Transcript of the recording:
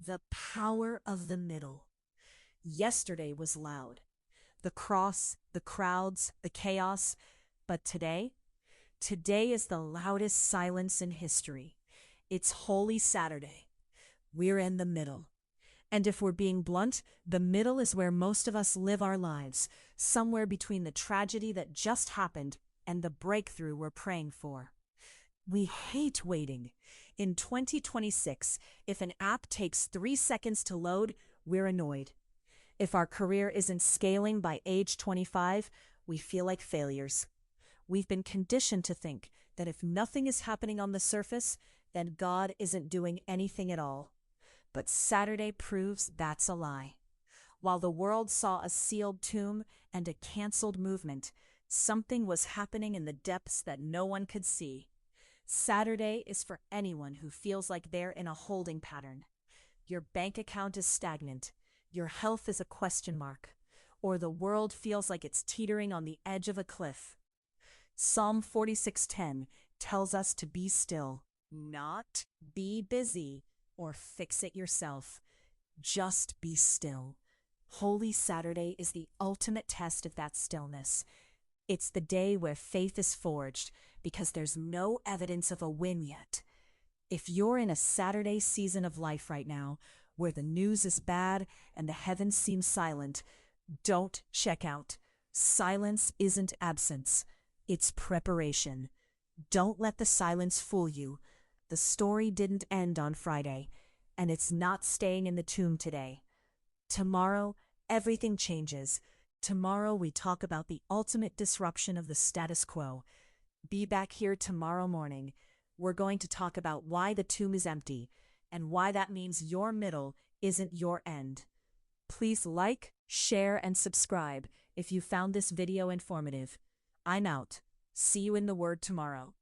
The power of the middle. Yesterday was loud. The cross, the crowds, the chaos. But today? Today is the loudest silence in history. It's Holy Saturday. We're in the middle. And if we're being blunt, the middle is where most of us live our lives, somewhere between the tragedy that just happened and the breakthrough we're praying for. We hate waiting. In 2026, if an app takes 3 seconds to load, we're annoyed. If our career isn't scaling by age 25, we feel like failures. We've been conditioned to think that if nothing is happening on the surface, then God isn't doing anything at all. But Saturday proves that's a lie. While the world saw a sealed tomb and a canceled movement, something was happening in the depths that no one could see. Saturday is for anyone who feels like they're in a holding pattern. Your bank account is stagnant, your health is a question mark, or the world feels like it's teetering on the edge of a cliff. Psalm 46:10 tells us to be still, not be busy or fix it yourself. Just be still. Holy Saturday is the ultimate test of that stillness. It's the day where faith is forged because there's no evidence of a win yet. If you're in a Saturday season of life right now, where the news is bad and the heavens seem silent, don't check out. Silence isn't absence, it's preparation. Don't let the silence fool you. The story didn't end on Friday, and it's not staying in the tomb today. Tomorrow, everything changes. Tomorrow we talk about the ultimate disruption of the status quo. Be back here tomorrow morning. We're going to talk about why the tomb is empty and why that means your middle isn't your end. Please like, share, and subscribe if you found this video informative. I'm out. See you in the Word tomorrow.